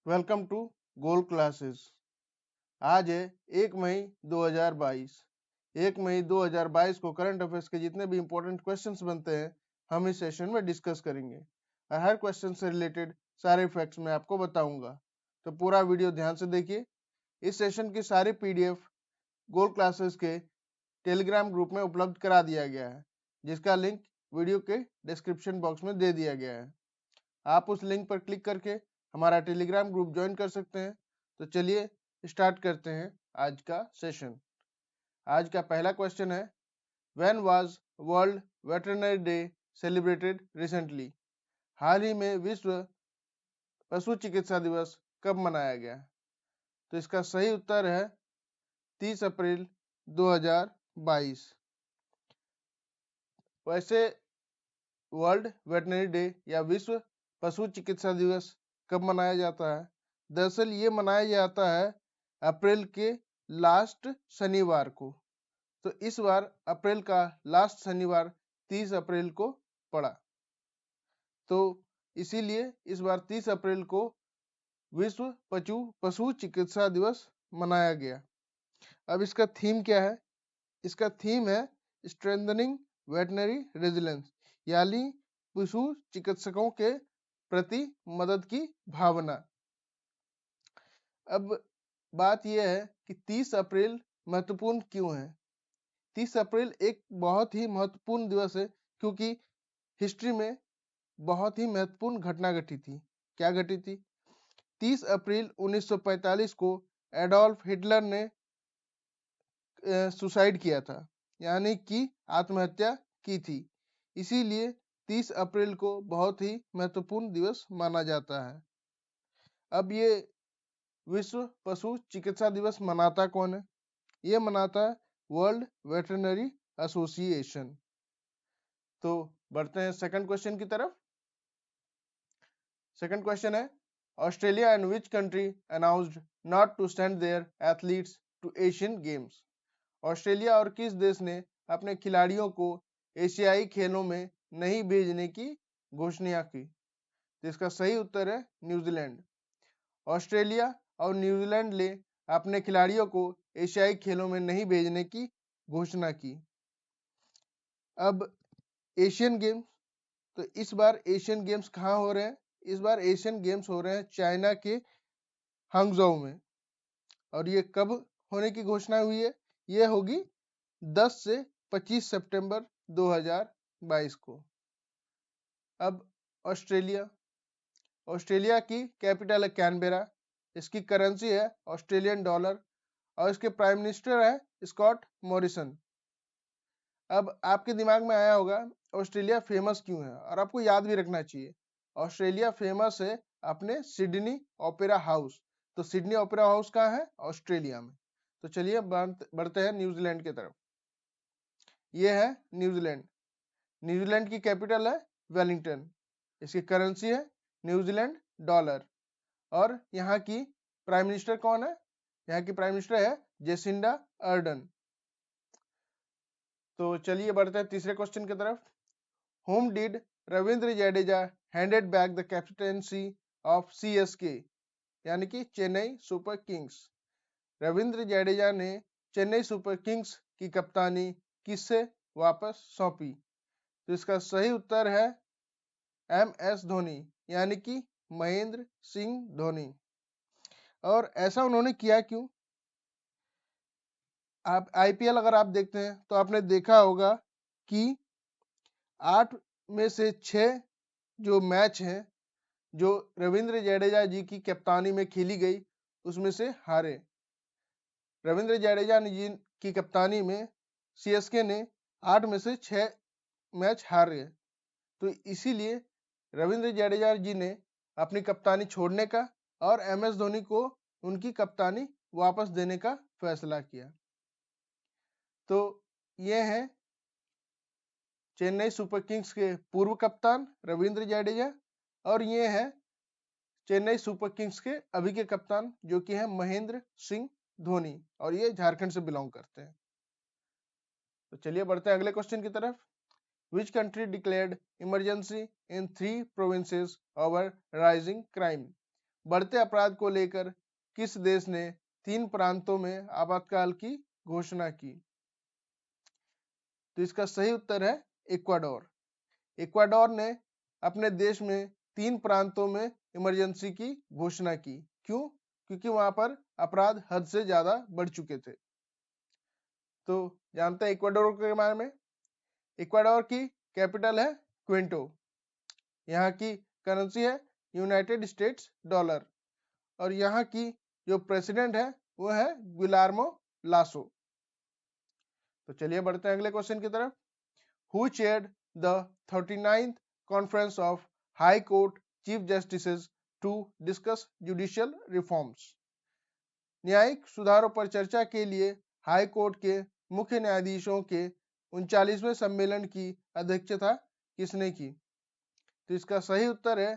Welcome to goal classes. आज है 1 मई 2022। 1 मई 2022 को करंट अफेयर्स के जितने भी इंपॉर्टेंट क्वेश्चंस बनते हैं हम इस सेशन में डिस्कस करेंगे और हर क्वेश्चन से रिलेटेड सारे फैक्ट्स मैं आपको बताऊंगा। तो पूरा वीडियो ध्यान से देखिए। इस सेशन की सारी पीडीएफ गोल क्लासेस के टेलीग्राम ग्रुप में उपलब्ध करा दिया गया है, जिसका लिंक वीडियो के डिस्क्रिप्शन बॉक्स में दे दिया गया है। आप उस लिंक पर क्लिक करके हमारा टेलीग्राम ग्रुप ज्वाइन कर सकते हैं। तो चलिए स्टार्ट करते हैं आज का सेशन। आज का पहला क्वेश्चन है, when was world veterinary day celebrated recently? हाल ही में विश्व पशु चिकित्सा दिवस कब मनाया गया? तो इसका सही उत्तर है 30 अप्रैल 2022। वैसे वर्ल्ड वेटरनरी डे या विश्व पशु चिकित्सा दिवस कब मनाया जाता है? दरअसल ये मनाया जाता है अप्रैल के लास्ट शनिवार को। तो इस बार अप्रैल का लास्ट शनिवार 30 अप्रैल को पड़ा, तो इसीलिए इस बार 30 अप्रैल को विश्व पशु चिकित्सा दिवस मनाया गया। अब इसका थीम क्या है? इसका थीम है स्ट्रेंथनिंग वेटनरी रेजिलेंस, यानी पशु चिकित्सकों के प्रति मदद की भावना। अब बात यह है कि 30 अप्रैल महत्वपूर्ण क्यों है? 30 अप्रैल एक बहुत ही महत्वपूर्ण दिवस है क्योंकि हिस्ट्री में बहुत ही महत्वपूर्ण घटना घटी थी। क्या घटी थी? 30 अप्रैल 1945 को एडोल्फ हिटलर ने सुसाइड किया था, यानी कि आत्महत्या की थी। इसीलिए 30 अप्रैल को बहुत ही महत्वपूर्ण दिवस माना जाता है। अब ये विश्व पशु चिकित्सा दिवस मनाता कौन है? ये मनाता है वर्ल्ड वेटरनरी एसोसिएशन। तो बढ़ते हैं सेकंड क्वेश्चन की तरफ। सेकंड क्वेश्चन है, Australia and which country announced not to send their athletes to Asian Games? Australia और किस देश ने अपने खिलाड़ियों को एशियाई खेलों में नहीं भेजने की घोषणा की? तो इसका सही उत्तर है न्यूजीलैंड। ऑस्ट्रेलिया और न्यूजीलैंड ने अपने खिलाड़ियों को एशियाई खेलों में नहीं भेजने की घोषणा की। अब एशियन गेम्स, तो इस बार एशियन गेम्स कहाँ हो रहे हैं? इस बार एशियन गेम्स हो रहे हैं चाइना के हांगझोउ में। और ये कब होने की घोषणा हुई है? ये होगी 10 से 25 सितंबर 2022 को। अब ऑस्ट्रेलिया, ऑस्ट्रेलिया की कैपिटल है कैनबेरा, इसकी करेंसी है ऑस्ट्रेलियन डॉलर और इसके प्राइम मिनिस्टर है स्कॉट मॉरिसन। अब आपके दिमाग में आया होगा ऑस्ट्रेलिया फेमस क्यों है, और आपको याद भी रखना चाहिए ऑस्ट्रेलिया फेमस है अपने सिडनी ओपेरा हाउस। तो सिडनी ओपेरा हाउस कहाँ है? ऑस्ट्रेलिया में। तो चलिए बढ़ते हैं न्यूजीलैंड की तरफ। ये है न्यूजीलैंड। न्यूजीलैंड की कैपिटल है वेलिंगटन, इसकी करेंसी है न्यूजीलैंड डॉलर और यहाँ की प्राइम मिनिस्टर कौन है? यहाँ की प्राइम मिनिस्टर है जेसिंडा अर्डन। तो चलिए बढ़ते हैं तीसरे क्वेश्चन की तरफ। Whom did Ravindra Jadeja handed back the captaincy of CSK, यानी कि चेन्नई सुपर किंग्स? रविंद्र जडेजा ने चेन्नई सुपर किंग्स की कप्तानी किससे वापस सौंपी? तो इसका सही उत्तर है MS धोनी, यानी कि महेंद्र सिंह धोनी। और ऐसा उन्होंने किया क्यों? आप IPL अगर आप देखते हैं तो आपने देखा होगा कि 8 में से 6 जो मैच हैं जो रविंद्र जडेजा जी की कप्तानी में खेली गई उसमें से हारे। रविंद्र जडेजा जी की कप्तानी में CSK ने 8 में से 6 मैच हारे। तो इसीलिए रविंद्र जडेजा जी ने अपनी कप्तानी छोड़ने का और MS धोनी को उनकी कप्तानी वापस देने का फैसला किया। तो ये हैं चेन्नई सुपर किंग्स के पूर्व कप्तान रविंद्र जडेजा और ये हैं चेन्नई सुपर किंग्स के अभी के कप्तान जो कि हैं महेंद्र सिंह धोनी और ये झारखंड से बिलोंग करते हैं। तो चलिए बढ़ते हैं अगले क्वेश्चन की तरफ। Which country declared emergency in 3 provinces over rising crime? बढ़ते अपराध को लेकर किस देश ने 3 प्रांतों में आपातकाल की घोषणा की? तो इसका सही उत्तर है इक्वाडोर। इक्वाडोर ने अपने देश में 3 प्रांतों में इमरजेंसी की घोषणा की। क्यों? क्योंकि वहां पर अपराध हद से ज्यादा बढ़ चुके थे। तो जानते हैं इक्वाडोर के बारे में। इक्वाडोर की कैपिटल है क्विंटो। यहाँ की करेंसी है यूनाइटेड स्टेट्स डॉलर और यहाँ की जो प्रेसिडेंट है वो है गुइलार्मो लासो। तो चलिए बढ़ते हैं अगले क्वेश्चन की तरफ। Who chaired the 39th conference of high court chief justices to discuss judicial reforms? न्यायिक सुधारों पर चर्चा के लिए हाई कोर्ट के मुख्य न्यायाधीशों के 39वें सम्मेलन की अध्यक्षता किसने की? तो इसका सही उत्तर है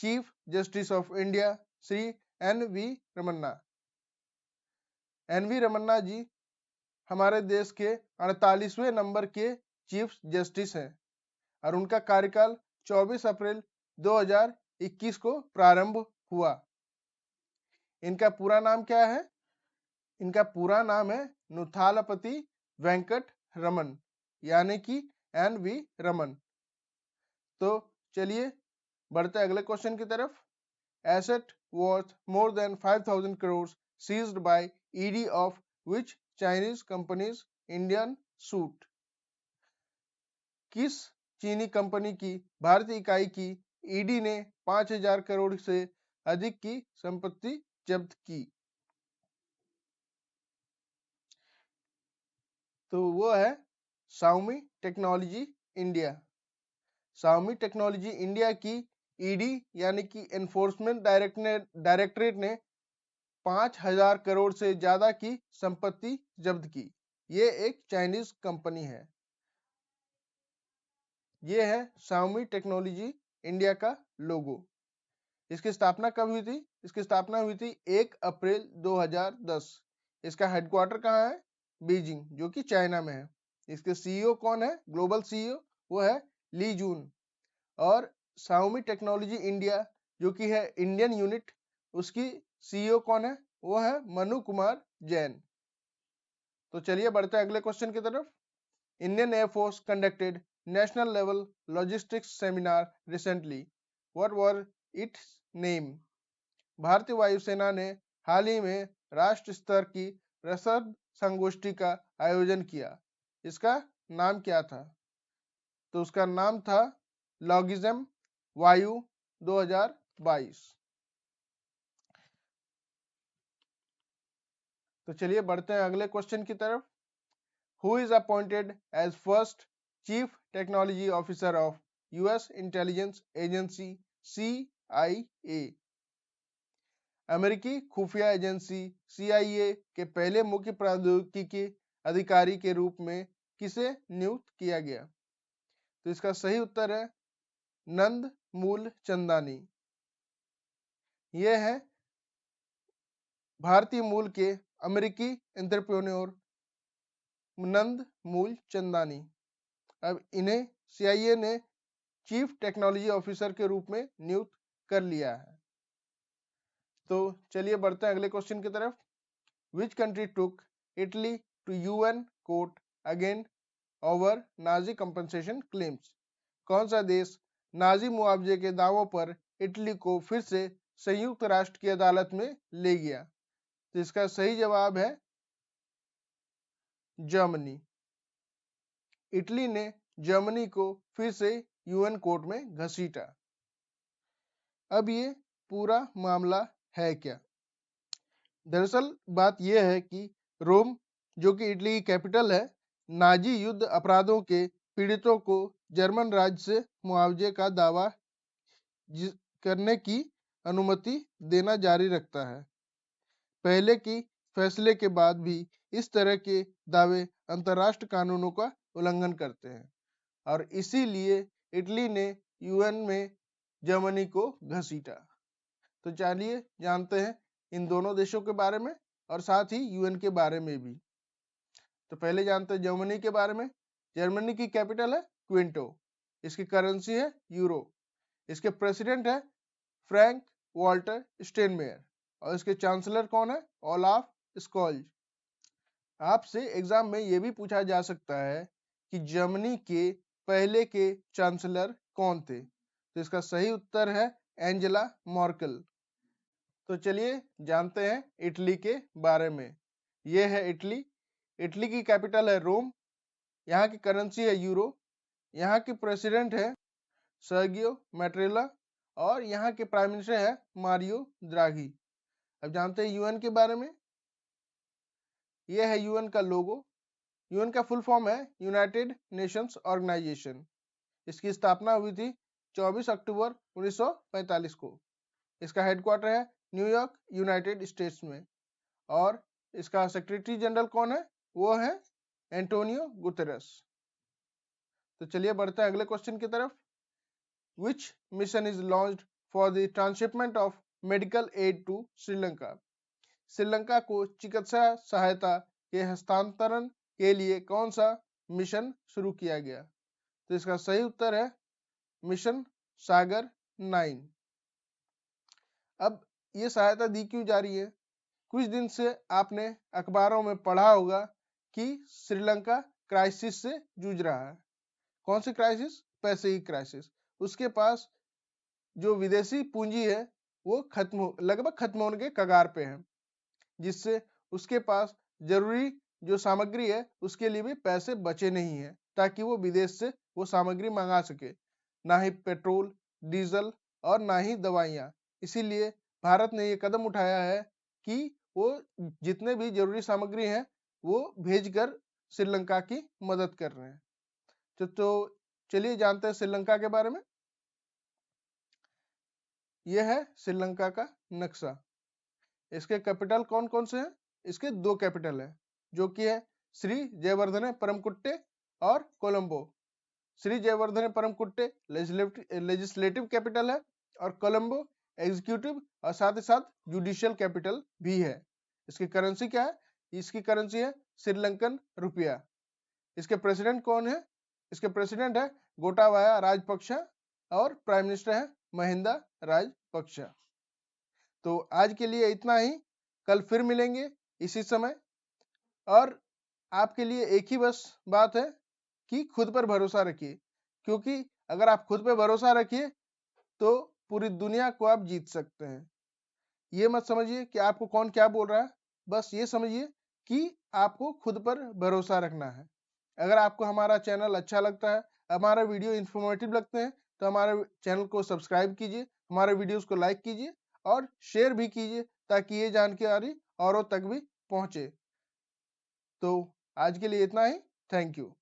chief justice of India Shri N V. Ramana. N V. Ramana ji हमारे देश के 48वें नंबर के चीफ जस्टिस हैं और उनका कार्यकाल 24 अप्रैल 2021 को प्रारंभ हुआ। इनका पूरा नाम क्या है? इनका पूरा नाम है नुथालपति वेंकट रमन यानी कि एन.वी. रमन। तो चलिए बढ़ते अगले क्वेश्चन की तरफ। Asset worth more than 5,000 crores seized by ED of which Chinese company's Indian suit? किस चीनी कंपनी की भारतीय इकाई की ईडी ने 5,000 करोड़ से अधिक की संपत्ति जब्त की? तो वो है Xiaomi technology India. Xiaomi technology India की ईडी यानी कि एनफोर्समेंट डायरेक्टरेट ने 5,000 करोड़ से ज्यादा की संपत्ति जब्त की। ये एक चाइनीज कंपनी है। ये है Xiaomi टेक्नोलॉजी इंडिया का लोगो। इसकी स्थापना कब हुई थी? इसकी स्थापना हुई थी 1 अप्रैल 2010। इसका हेडक्वार्टर कहाँ है? बीजिंग, जो कि चाइना में है। इसके सीईओ कौन है? ग्लोबल सीईओ वो है ली जून। और Xiaomi टेक्नोलॉजी इंडिया जो कि है इंडियन यूनिट, उसकी सीईओ कौन है? वो है मनु कुमार जैन। तो चलिए बढ़ते हैं अगले क्वेश्चन की तरफ। Indian air force conducted national level logistics seminar recently. What were it's name? भारतीय वायुसेना ने हाल ही में राष्ट्र स्तर की रसद संगोष्ठी का आयोजन किया। इसका नाम क्या था? तो उसका नाम था लॉगिज्म वायु 2022। तो चलिए बढ़ते हैं अगले क्वेश्चन की तरफ। Who is appointed as first Chief Technology Officer of US Intelligence Agency CIA? अमेरिकी खुफिया एजेंसी CIA के पहले मुख्य प्रौद्योगिकी अधिकारी के रूप में किसे नियुक्त किया गया? तो इसका सही उत्तर है नंद मूल चंदानी। यह है भारतीय मूल के अमेरिकी एंटरप्रेन्योर नंद मूल चंदानी। अब इन्हें CIA ने चीफ टेक्नोलॉजी ऑफिसर के रूप में नियुक्त कर लिया है। तो चलिए बढ़ते हैं अगले क्वेश्चन की तरफ। Which country took Italy to UN court again over Nazi compensation claims? कौन सा देश नाजी मुआवजे के दावों पर इटली को फिर से संयुक्त राष्ट्र की अदालत में ले गया? तो इसका सही जवाब है जर्मनी। इटली ने जर्मनी को फिर से UN कोर्ट में घसीटा। अब ये पूरा मामला है क्या? दरअसल बात यह है कि रोम, जो कि इटली की कैपिटल है, नाजी युद्ध अपराधों के पीड़ितों को जर्मन राज्य से मुआवजे का दावा करने की अनुमति देना जारी रखता है। पहले की फैसले के बाद भी इस तरह के दावे अंतर्राष्ट्रीय कानूनों का उल्लंघन करते हैं और इसीलिए इटली ने UN में जर्मनी को घसीटा। तो चलिए जानते हैं इन दोनों देशों के बारे में और साथ ही UN के बारे में भी। तो पहले जानते हैं जर्मनी के बारे में। जर्मनी की कैपिटल है क्विंटो। इसकी करेंसी है यूरो। इसके प्रेसिडेंट है फ्रैंक वॉल्टर स्टेनमेयर और इसके चांसलर कौन है? Olaf Scholz. आपसे एग्जाम में यह भी पूछा जा सकता है कि जर्मनी के पहले के चांसलर कौन थे? तो इसका सही उत्तर है एंजेला मर्केल। तो चलिए जानते हैं इटली के बारे में। यह है इटली। इटली की कैपिटल है रोम। यहाँ की करेंसी है यूरो। यहाँ के प्रेसिडेंट है सर्गियो मैट्रेला और यहाँ के प्राइम मिनिस्टर है मारियो द्राघी। अब जानते हैं यूएन के बारे में। यह है यूएन का लोगो। यूएन का फुल फॉर्म है यूनाइटेड नेशंस ऑर्गेनाइजेशन। इसकी स्थापना हुई थी 24 अक्टूबर 1945 को। इसका हेडक्वार्टर है न्यूयॉर्क, यूनाइटेड स्टेट्स में। और इसका सेक्रेटरी जनरल कौन है? वो है एंटोनियो गुतेरेस। तो चलिए बढ़ते हैं अगले क्वेश्चन की तरफ। Which mission is launched for the transshipment of medical aid to Sri Lanka? Sri Lanka को चिकित्सा सहायता के हस्तांतरण के लिए कौन सा मिशन शुरू किया गया? तो इसका सही उत्तर है मिशन सागर 9। अब ये सहायता दी क्यों जा रही है? कुछ दिन से आपने अखबारों में पढ़ा होगा कि श्रीलंका क्राइसिस से जूझ रहा है। कौन सी क्राइसिस? पैसे की क्राइसिस। उसके पास जो विदेशी पूंजी है वो लगभग खत्म होने के कगार पे है, जिससे उसके पास जरूरी जो सामग्री है उसके लिए भी पैसे बचे नहीं है ताकि वो विदेश से वो सामग्री मंगा सके। ना ही पेट्रोल, डीजल और ना ही दवाइयाँ। इसीलिए भारत ने ये कदम उठाया है कि वो जितने भी जरूरी सामग्री हैं वो भेजकर श्रीलंका की मदद कर रहे हैं। तो चलिए जानते हैं श्रीलंका के बारे में। यह है श्रीलंका का नक्शा। इसके कैपिटल कौन कौन से हैं? इसके 2 कैपिटल हैं, जो कि है श्री जयवर्धने परमकुट्टे और कोलंबो। श्री जयवर्धने परमकुट्टे लेजिस्लेटिव कैपिटल है और कोलंबो एग्जीक्यूटिव और साथ ही साथ जुडिशियल कैपिटल भी है। इसकी करेंसी क्या है? इसकी करेंसी है श्रीलंकन रुपया। इसके प्रेसिडेंट कौन है? इसके प्रेसिडेंट है गोटाबाया राजपक्षा और प्राइम मिनिस्टर है महिंदा राजपक्षा। तो आज के लिए इतना ही। कल फिर मिलेंगे इसी समय। और आपके लिए एक ही बस बात है कि खुद पर भरोसा रखिए, क्योंकि अगर आप खुद पर भरोसा रखिए तो पूरी दुनिया को आप जीत सकते हैं। ये मत समझिए कि आपको कौन क्या बोल रहा है, बस ये समझिए कि आपको खुद पर भरोसा रखना है। अगर आपको हमारा चैनल अच्छा लगता है, हमारा वीडियो इन्फॉर्मेटिव लगते हैं, तो हमारे चैनल को सब्सक्राइब कीजिए, हमारे वीडियोस को लाइक कीजिए और शेयर भी कीजिए ताकि ये जानकारी औरों तक भी पहुंचे। तो आज के लिए इतना ही। Thank you.